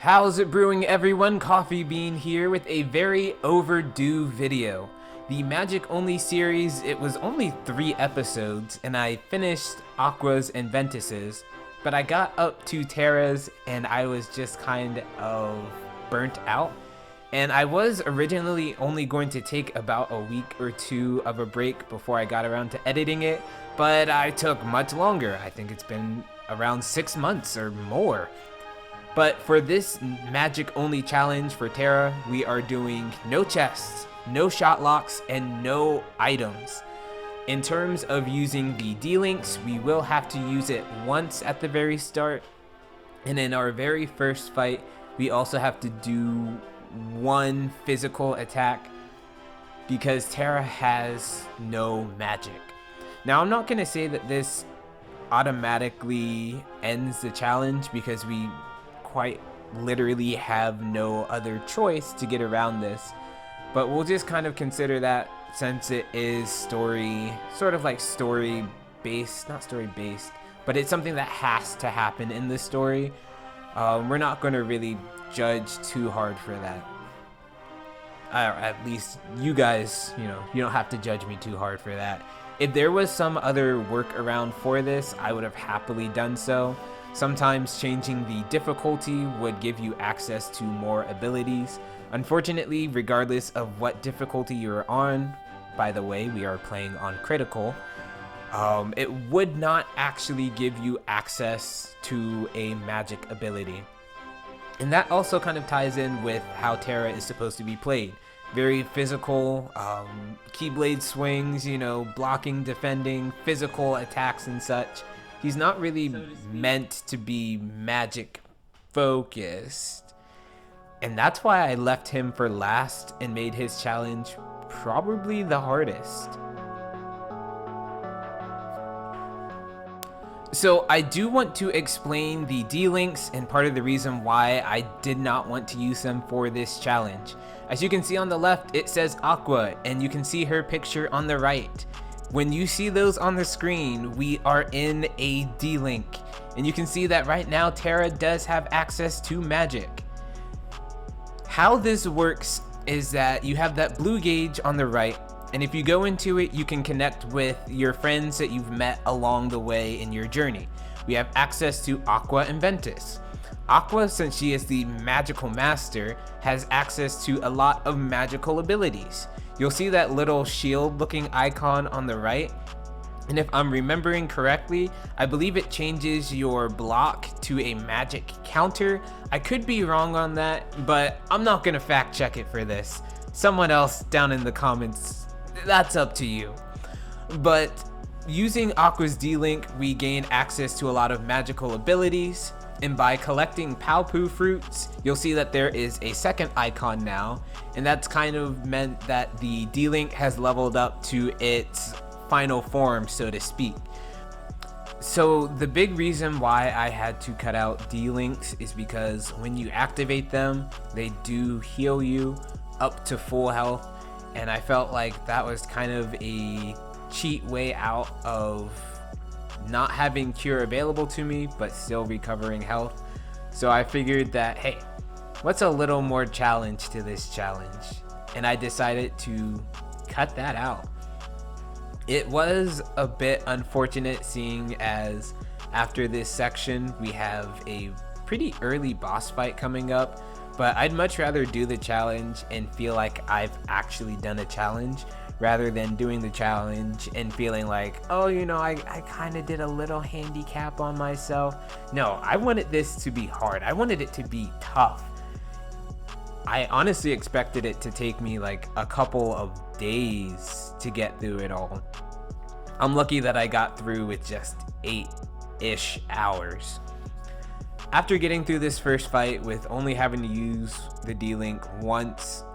How's it brewing, everyone? Coffee Bean here with a very overdue video. The Magic Only series, it was only 3 episodes and I finished Aqua's and Ventus's, but I got up to Terra's and I was just kind of burnt out. And I was originally only going to take about a week or 2 of a break before I got around to editing it, but I took much longer. I think it's been around 6 months or more. But for this Magic Only challenge for Terra, we are doing no chests, no shot locks, and no items. In terms of using the D-Links, we will have to use it once at the very start. And in our very first fight, we also have to do 1 physical attack because Terra has no magic. Now, I'm not going to say that this automatically ends the challenge because we quite literally have no other choice to get around this, but we'll just kind of consider that since it is story, sort of like story based, not story based, but it's something that has to happen in the story. We're not going to really judge too hard for that. At least you guys, you don't have to judge me too hard for that. If there was some other workaround for this, I would have happily done so. Sometimes changing the difficulty would give you access to more abilities. Unfortunately, regardless of what difficulty you're on, by the way, we are playing on critical, it would not actually give you access to a magic ability. And that also kind of ties in with how Terra is supposed to be played. Very physical, keyblade swings, blocking, defending, physical attacks and such. He's not really meant to be magic focused. And that's why I left him for last and made his challenge probably the hardest. So I do want to explain the D-Links and part of the reason why I did not want to use them for this challenge. As you can see on the left, it says Aqua, and you can see her picture on the right. When you see those on the screen, we are in a D-Link, and you can see that right now Terra does have access to magic. How this works is that you have that blue gauge on the right, and if you go into it, you can connect with your friends that you've met along the way in your journey. We have access to Aqua and Ventus. Aqua, since she is the magical master, has access to a lot of magical abilities. You'll see that little shield looking icon on the right, and if I'm remembering correctly, I believe it changes your block to a magic counter. I could be wrong on that, but I'm not gonna fact check it for this. Someone else down in the comments, that's up to you. But using Aqua's D-Link, we gain access to a lot of magical abilities. And by collecting Palpu fruits, you'll see that there is a second icon now, and that's kind of meant that the D-Link has leveled up to its final form, so to speak. So the big reason why I had to cut out D-Links is because when you activate them, they do heal you up to full health, and I felt like that was kind of a cheat way out of not having cure available to me but still recovering health. So I figured that, hey, what's a little more challenge to this challenge, and I decided to cut that out. It was a bit unfortunate seeing as after this section we have a pretty early boss fight coming up, but I'd much rather do the challenge and feel like I've actually done a challenge rather than doing the challenge and feeling like, oh, I kind of did a little handicap on myself. No, I wanted this to be hard. I wanted it to be tough. I honestly expected it to take me like a couple of days to get through it all. I'm lucky that I got through with just 8-ish hours. After getting through this first fight with only having to use the D-Link once,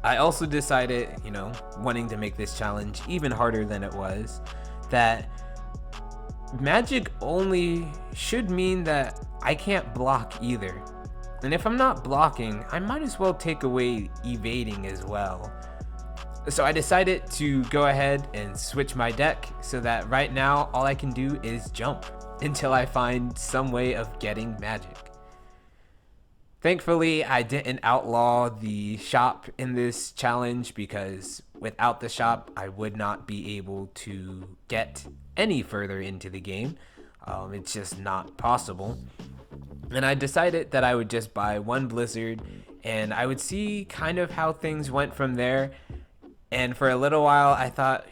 I also decided, wanting to make this challenge even harder than it was, that magic only should mean that I can't block either. And if I'm not blocking, I might as well take away evading as well. So I decided to go ahead and switch my deck so that right now all I can do is jump until I find some way of getting magic. Thankfully, I didn't outlaw the shop in this challenge because without the shop, I would not be able to get any further into the game. It's just not possible. And I decided that I would just buy one blizzard and I would see kind of how things went from there. And for a little while, I thought,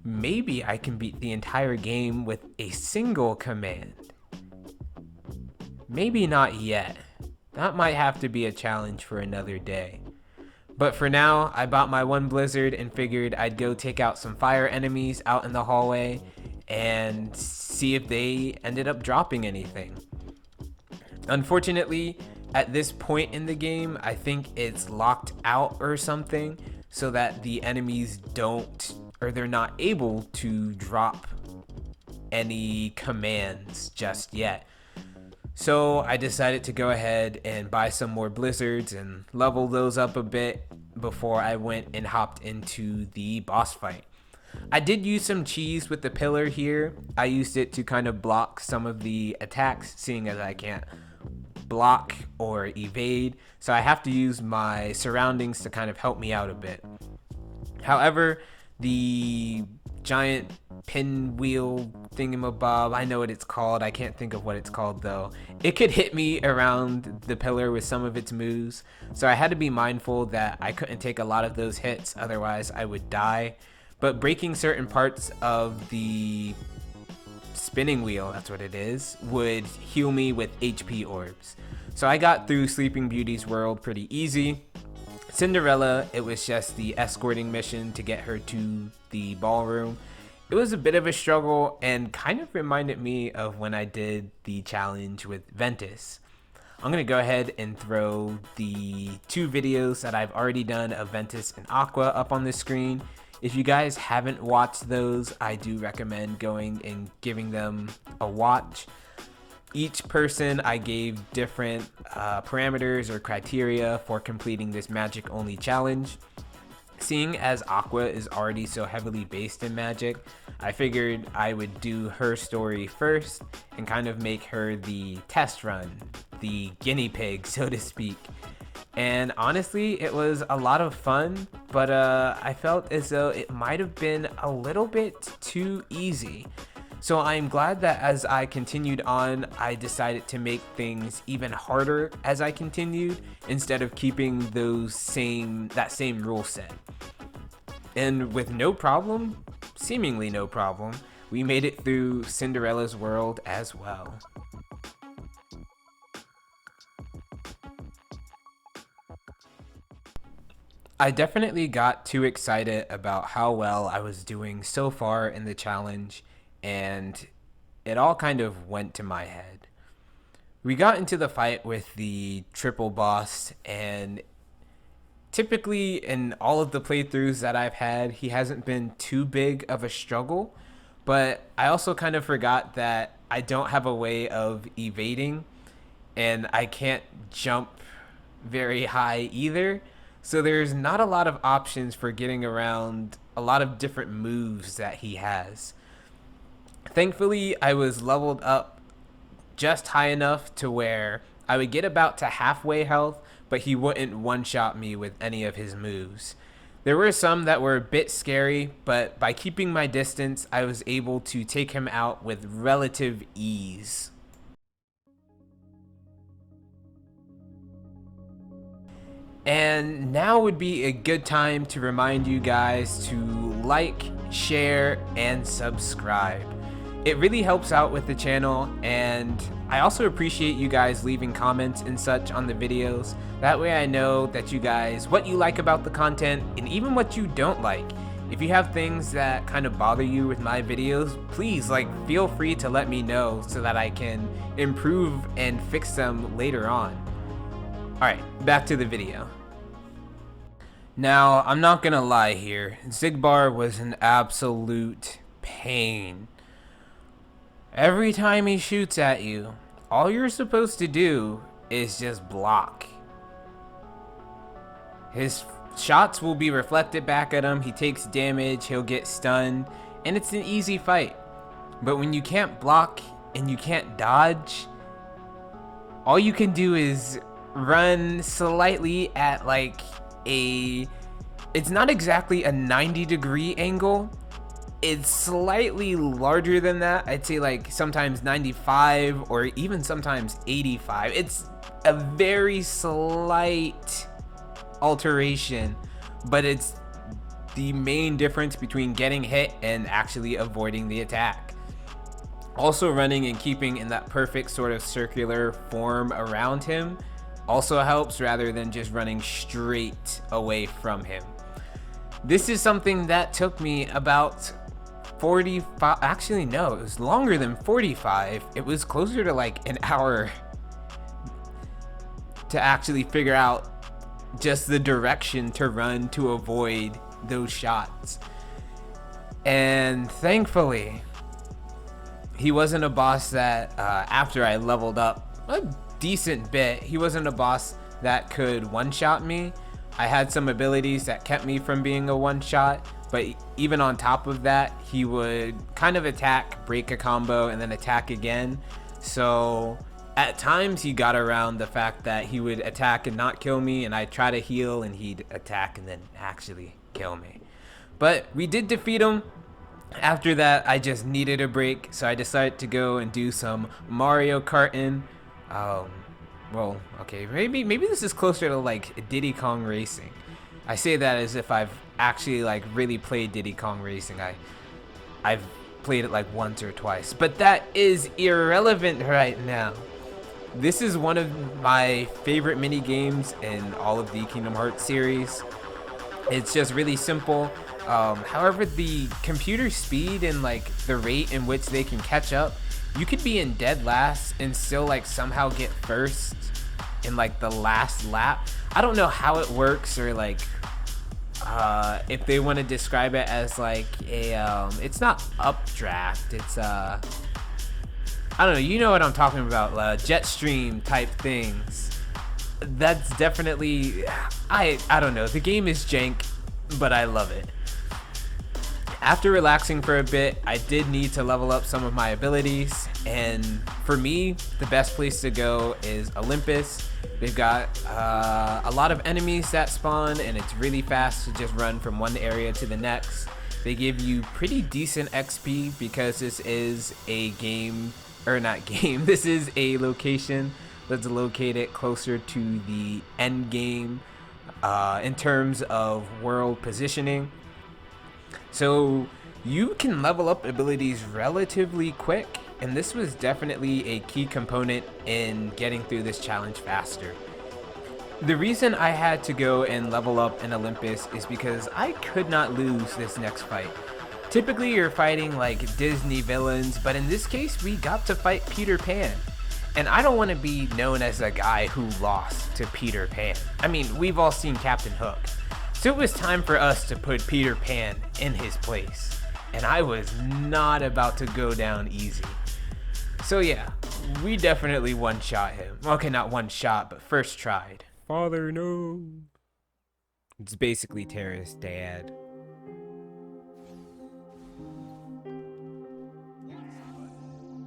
maybe I can beat the entire game with a single command. Maybe not yet. That might have to be a challenge for another day. But for now, I bought my one blizzard and figured I'd go take out some fire enemies out in the hallway and see if they ended up dropping anything. Unfortunately, at this point in the game, I think it's locked out or something so that the enemies don't, or they're not able to drop any commands just yet. So I decided to go ahead and buy some more blizzards and level those up a bit before I went and hopped into the boss fight. I did use some cheese with the pillar here. I used it to kind of block some of the attacks, seeing as I can't block or evade, so I have to use my surroundings to kind of help me out a bit. However, the giant pinwheel thingamabob, I know what it's called, I can't think of what it's called though, it could hit me around the pillar with some of its moves, so I had to be mindful that I couldn't take a lot of those hits, otherwise I would die. But breaking certain parts of the spinning wheel, that's what it is, would heal me with HP orbs. So I got through Sleeping Beauty's world pretty easy. Cinderella, it was just the escorting mission to get her to the ballroom. It was a bit of a struggle and kind of reminded me of when I did the challenge with Ventus. I'm going to go ahead and throw the 2 videos that I've already done of Ventus and Aqua up on the screen. If you guys haven't watched those, I do recommend going and giving them a watch. Each person I gave different parameters or criteria for completing this magic only challenge. Seeing as Aqua is already so heavily based in magic, I figured I would do her story first and kind of make her the test run, the guinea pig, so to speak. And honestly, it was a lot of fun, but I felt as though it might have been a little bit too easy. So I'm glad that as I continued on, I decided to make things even harder as I continued instead of keeping that same rule set. And with no problem, seemingly no problem, we made it through Cinderella's world as well. I definitely got too excited about how well I was doing so far in the challenge, and it all kind of went to my head. We got into the fight with the triple boss, and typically in all of the playthroughs that I've had, he hasn't been too big of a struggle, but I also kind of forgot that I don't have a way of evading, and I can't jump very high either. So there's not a lot of options for getting around a lot of different moves that he has. Thankfully, I was leveled up just high enough to where I would get about to halfway health, but he wouldn't one-shot me with any of his moves. There were some that were a bit scary, but by keeping my distance, I was able to take him out with relative ease. And now would be a good time to remind you guys to like, share, and subscribe. It really helps out with the channel, and I also appreciate you guys leaving comments and such on the videos. That way I know that you guys, what you like about the content, and even what you don't like. If you have things that kind of bother you with my videos, please feel free to let me know so that I can improve and fix them later on. Alright, back to the video. Now, I'm not gonna lie here, Xigbar was an absolute pain. Every time he shoots at you, all you're supposed to do is just block. His shots will be reflected back at him, he takes damage, he'll get stunned, and it's an easy fight. But when you can't block and you can't dodge, all you can do is run slightly at like it's not exactly a 90-degree angle. It's slightly larger than that. I'd say like sometimes 95 or even sometimes 85. It's a very slight alteration, but it's the main difference between getting hit and actually avoiding the attack. Also, running and keeping in that perfect sort of circular form around him also helps, rather than just running straight away from him. This is something that took me about 45, actually no, it was longer than 45. It was closer to like an hour to actually figure out just the direction to run to avoid those shots. And thankfully, he wasn't a boss that after I leveled up a decent bit, he wasn't a boss that could one-shot me. I had some abilities that kept me from being a one-shot, but even on top of that, he would kind of attack, break a combo, and then attack again. So at times he got around the fact that he would attack and not kill me, and I'd try to heal and he'd attack and then actually kill me. But we did defeat him. After that, I just needed a break, so I decided to go and do some Mario Karting. Well, okay, maybe this is closer to like Diddy Kong Racing. I say that as if I've actually like really played Diddy Kong Racing. I've played it like once or twice, but that is irrelevant right now. This is one of my favorite mini games in all of the Kingdom Hearts series. It's just really simple. However, the computer speed and like the rate in which they can catch up, you could be in dead last and still like somehow get first in like the last lap. I don't know how it works, or like if they want to describe it as like a it's not updraft, it's I don't know, you know what I'm talking about, jet stream type things. That's definitely, I don't know, the game is jank, but I love it. After relaxing for a bit, I did need to level up some of my abilities, and for me, the best place to go is Olympus. They've got a lot of enemies that spawn, and it's really fast to just run from one area to the next. They give you pretty decent XP because this is a game, or not game, this is a location that's located closer to the end game in terms of world positioning. So you can level up abilities relatively quick, and this was definitely a key component in getting through this challenge faster. The reason I had to go and level up in Olympus is because I could not lose this next fight. Typically you're fighting like Disney villains, but in this case we got to fight Peter Pan. And I don't want to be known as a guy who lost to Peter Pan. I mean, we've all seen Captain Hook. So it was time for us to put Peter Pan in his place. And I was not about to go down easy. So yeah, we definitely one-shot him. Okay, not one shot, but first tried. Father, no. It's basically Terra's dad.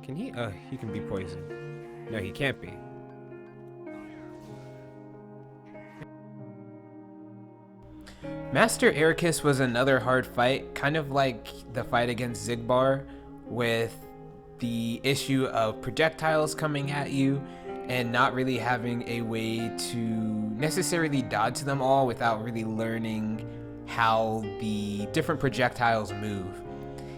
Can he? He can be poisoned. No, he can't be. Master Ericus was another hard fight, kind of like the fight against Zigbar, with the issue of projectiles coming at you and not really having a way to necessarily dodge them all without really learning how the different projectiles move.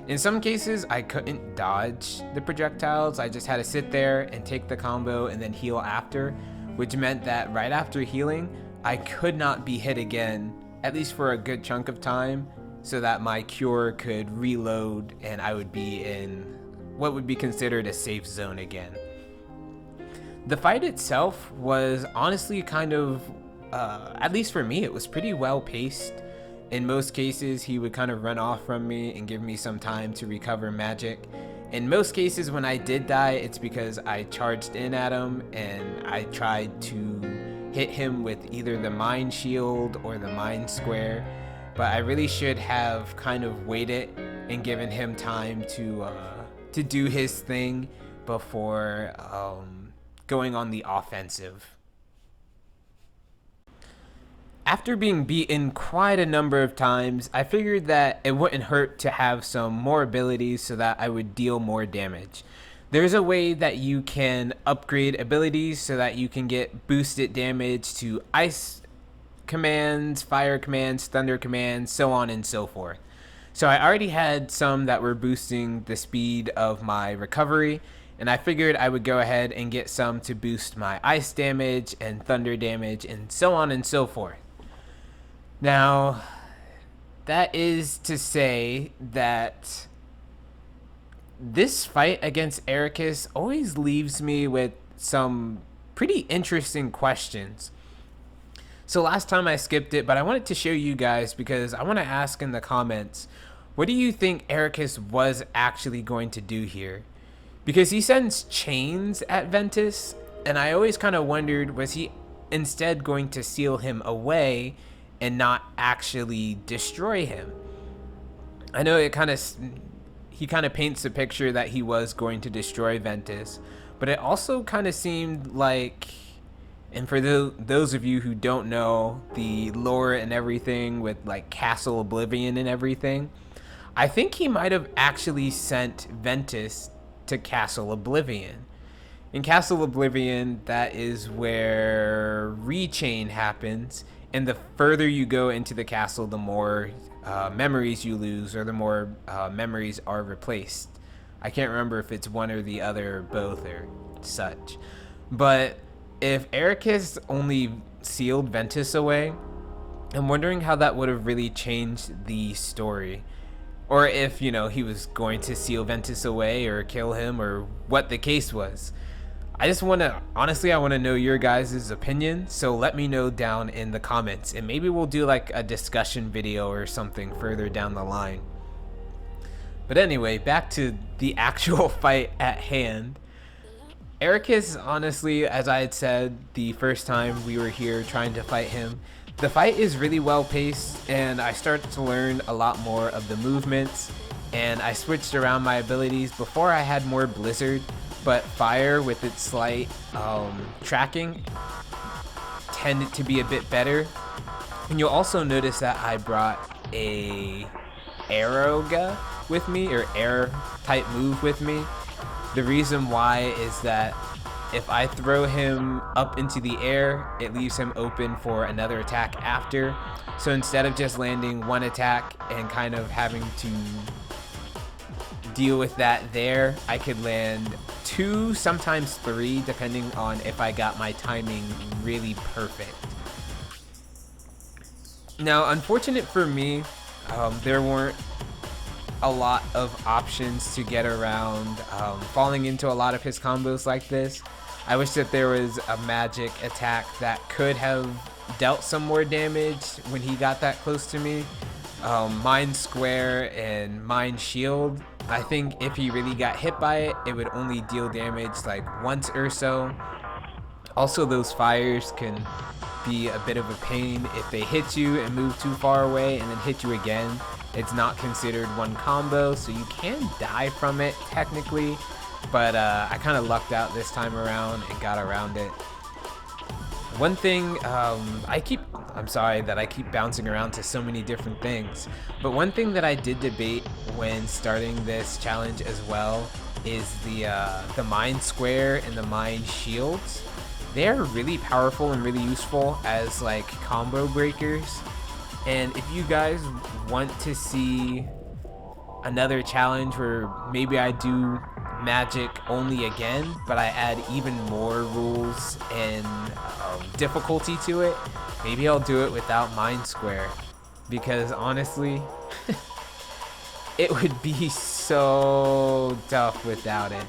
In some cases, I couldn't dodge the projectiles. I just had to sit there and take the combo and then heal after, which meant that right after healing, I could not be hit again, at least for a good chunk of time, so that my cure could reload and I would be in what would be considered a safe zone again. The fight itself was honestly kind of, at least for me, it was pretty well paced. In most cases, he would kind of run off from me and give me some time to recover magic. In most cases, when I did die, it's because I charged in at him and I tried to hit him with either the Mind Shield or the Mind Square. But I really should have kind of waited and given him time to do his thing before going on the offensive. After being beaten quite a number of times, I figured that it wouldn't hurt to have some more abilities so that I would deal more damage. There's a way that you can upgrade abilities so that you can get boosted damage to ice commands, fire commands, thunder commands, so on and so forth. So I already had some that were boosting the speed of my recovery, and I figured I would go ahead and get some to boost my ice damage and thunder damage and so on and so forth. Now, that is to say that this fight against Ericus always leaves me with some pretty interesting questions. So last time I skipped it, but I wanted to show you guys because I want to ask in the comments, what do you think Ericus was actually going to do here? Because he sends chains at Ventus, and I always kind of wondered, was he instead going to seal him away and not actually destroy him? I know he kind of paints the picture that he was going to destroy Ventus, but it also kind of seemed like, and for those of you who don't know the lore and everything with like Castle Oblivion and everything, I think he might have actually sent Ventus to Castle Oblivion. In Castle Oblivion, that is where Rechain happens, and the further you go into the castle, the more memories you lose, or the more memories are replaced. I can't remember if it's one or the other, or both, or such. But if Ericus only sealed Ventus away, I'm wondering how that would have really changed the story. Or if, you know, he was going to seal Ventus away or kill him, or what the case was. I just want to, honestly, I want to know your guys' opinion, so let me know down in the comments, and maybe we'll do like a discussion video or something further down the line. But anyway, back to the actual fight at hand. Ericus, honestly, as I had said the first time we were here trying to fight him, the fight is really well paced, and I started to learn a lot more of the movements, and I switched around my abilities. Before I had more Blizzard, but Fire with its slight tracking tended to be a bit better. And you'll also notice that I brought a Aeroga with me, or air type move with me. The reason why is that if I throw him up into the air, it leaves him open for another attack after. So instead of just landing one attack and kind of having to deal with that there, I could land 2, sometimes 3, depending on if I got my timing really perfect. Now, unfortunate for me, there weren't a lot of options to get around falling into a lot of his combos like this. I wish that there was a magic attack that could have dealt some more damage when he got that close to me. Mind Square and Mind Shield, I think if he really got hit by it, it would only deal damage like once or so. Also, those fires can be a bit of a pain if they hit you and move too far away and then hit you again. It's not considered one combo, so you can die from it technically, but I kind of lucked out this time around and got around it. One thing, I'm sorry that I keep bouncing around to so many different things, but one thing that I did debate when starting this challenge as well is the Mind Square and the Mind Shields. They're really powerful and really useful as like combo breakers. And if you guys want to see another challenge where maybe I do magic only again, but I add even more rules and difficulty to it, maybe I'll do it without Mind Square, because honestly it would be so tough without it.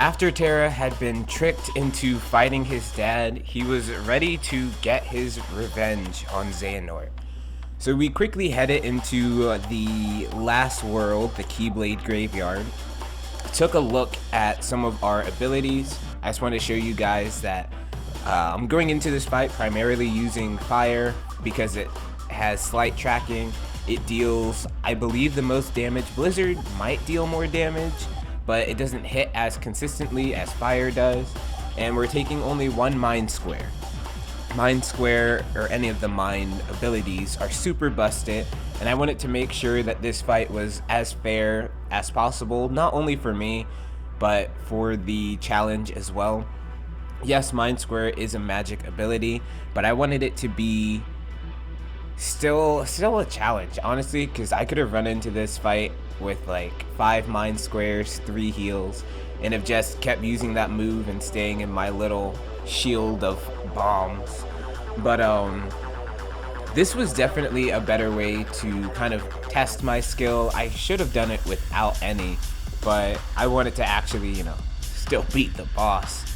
After Terra had been tricked into fighting his dad, he was ready to get his revenge on Xehanort. So we quickly headed into the last world, the Keyblade Graveyard. Took a look at some of our abilities. I just want to show you guys that I'm going into this fight primarily using Fire because it has slight tracking. It deals, I believe, the most damage. Blizzard might deal more damage, but it doesn't hit as consistently as Fire does. And we're taking only one Mind Square. Mind Square or any of the mind abilities are super busted, and I wanted to make sure that this fight was as fair as possible, not only for me, but for the challenge as well. Yes, Mind Square is a magic ability, but I wanted it to be still a challenge, honestly, because I could have run into this fight with like 5 Mind Squares, 3 heals, and have just kept using that move and staying in my little shield of bombs. But this was definitely a better way to kind of test my skill. I should have done it without any, but I wanted to actually, still beat the boss.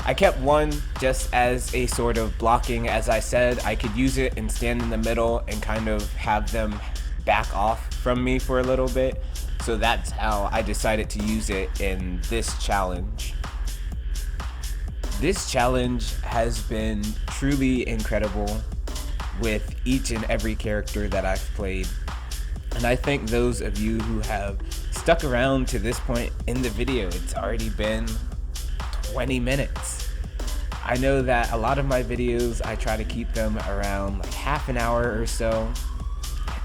I kept one just as a sort of blocking. As I said, I could use it and stand in the middle and kind of have them back off from me for a little bit. So that's how I decided to use it in this challenge. This challenge has been truly incredible with each and every character that I've played. And I thank those of you who have stuck around to this point in the video. It's already been 20 minutes. I know that a lot of my videos, I try to keep them around like half an hour or so.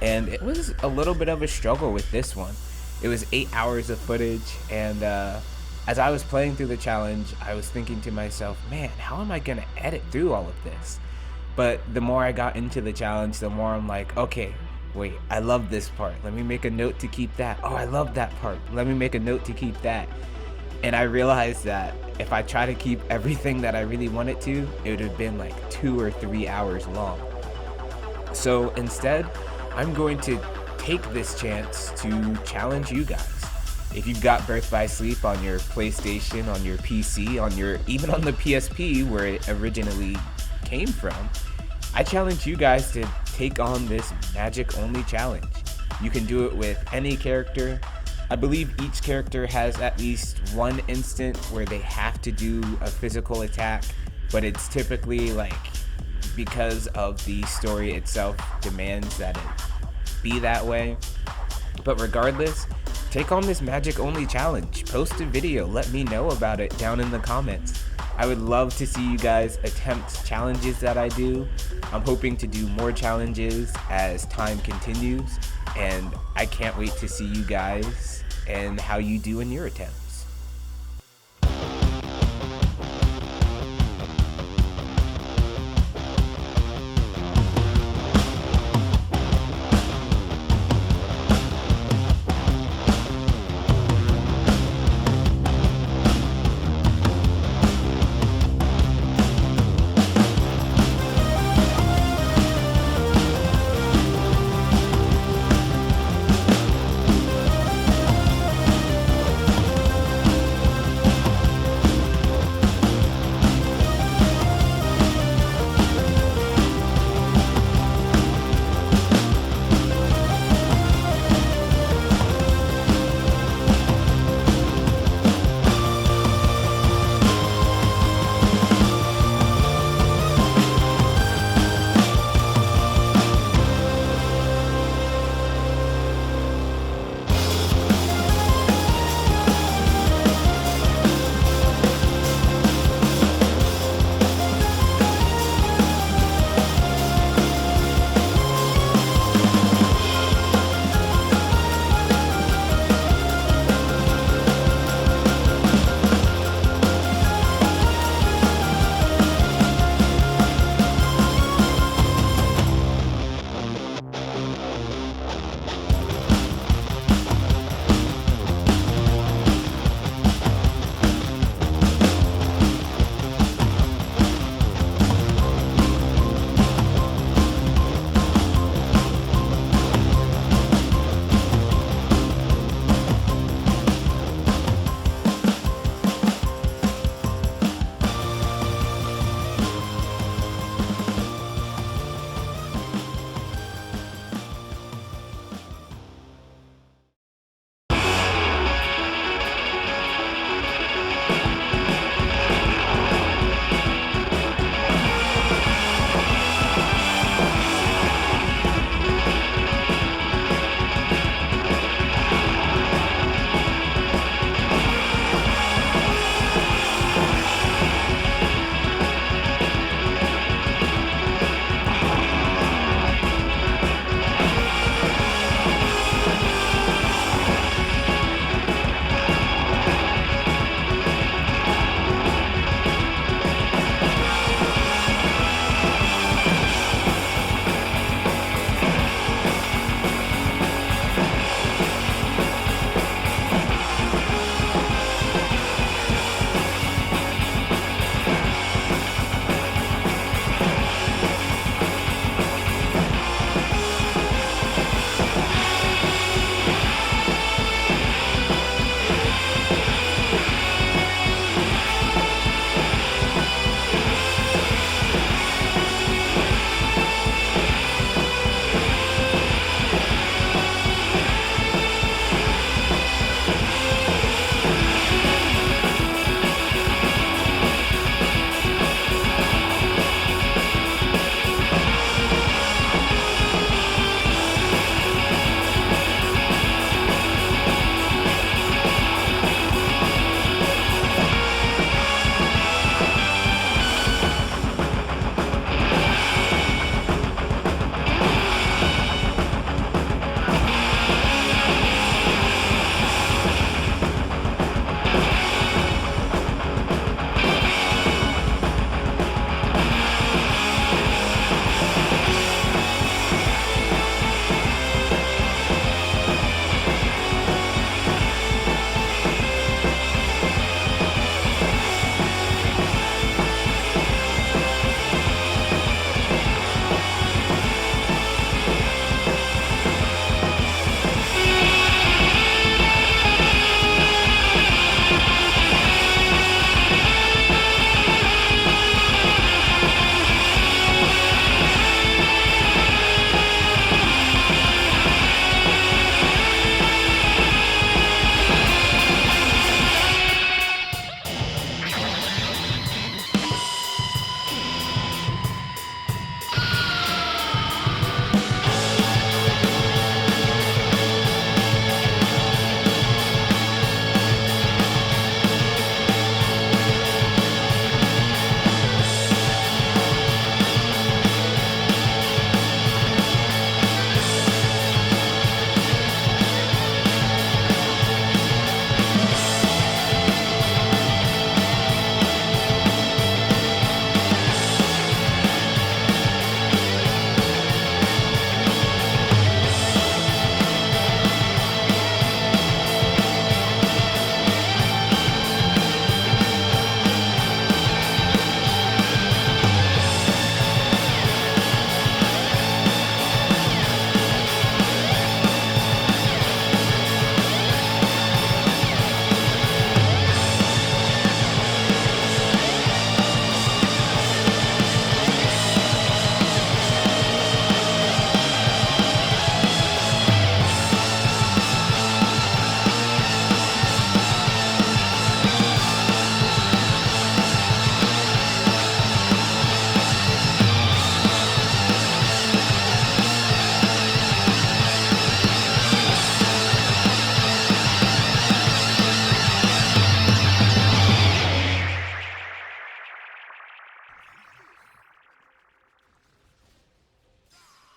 And it was a little bit of a struggle with this one. It was 8 hours of footage, and as I was playing through the challenge, I was thinking to myself, man, how am I gonna edit through all of this? But the more I got into the challenge, the more I'm like, okay, wait, I love this part. Let me make a note to keep that. Oh, I love that part. Let me make a note to keep that. And I realized that if I try to keep everything that I really wanted to, it would have been like 2 or 3 hours long. So instead, I'm going to take this chance to challenge you guys. If you've got Birth by Sleep on your PlayStation, on your PC, even on the PSP where it originally came from, I challenge you guys to take on this magic only challenge. You can do it with any character. I believe each character has at least one instant where they have to do a physical attack, but it's typically like because of the story itself demands that it be that way. But regardless, take on this magic only challenge. Post a video, let me know about it down in the comments. I would love to see you guys attempt challenges that I do. I'm hoping to do more challenges as time continues, and I can't wait to see you guys and how you do in your attempts.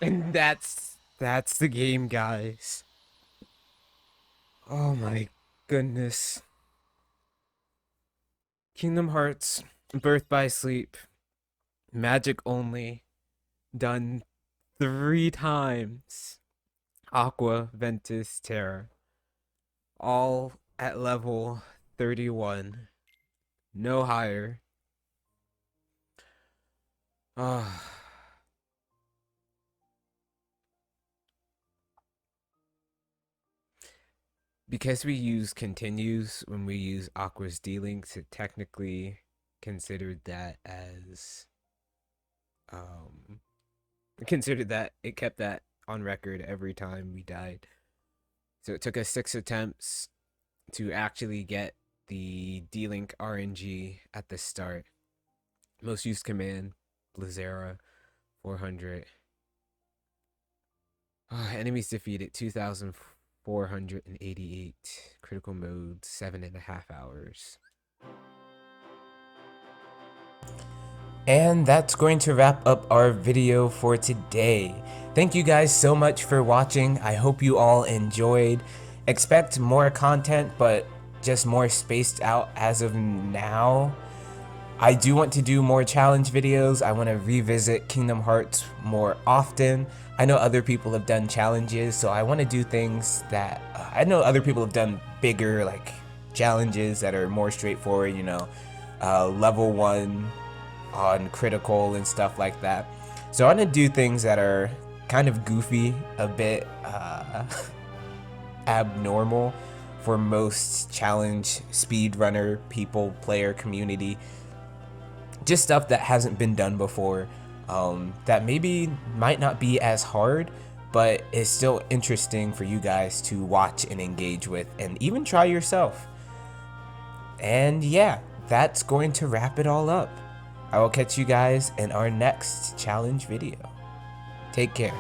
And that's the game, guys. Oh my goodness. Kingdom Hearts, Birth by Sleep, Magic only, done 3 times. Aqua, Ventus, Terra, all at level 31. No higher. Ah. Because we use continues when we use Aqua's D-Links, it technically considered that as considered that it kept that on record every time we died. So it took us 6 attempts to actually get the D-Link RNG at the start. Most used command, Blazera, 400. Enemies defeated, 2,488. Critical mode, 7.5 hours. And that's going to wrap up our video for today. Thank you guys so much for watching. I hope you all enjoyed. Expect more content, but just more spaced out as of now. I do want to do more challenge videos. I want to revisit Kingdom Hearts more often. I know other people have done challenges, so I want to do things that I know other people have done bigger, like challenges that are more straightforward, you know, level 1 on critical and stuff like that. So I want to do things that are kind of goofy, a bit abnormal for most challenge speedrunner people, player community. Just stuff that hasn't been done before, that maybe might not be as hard, but is still interesting for you guys to watch and engage with and even try yourself. And yeah, that's going to wrap it all up. I will catch you guys in our next challenge video. Take care.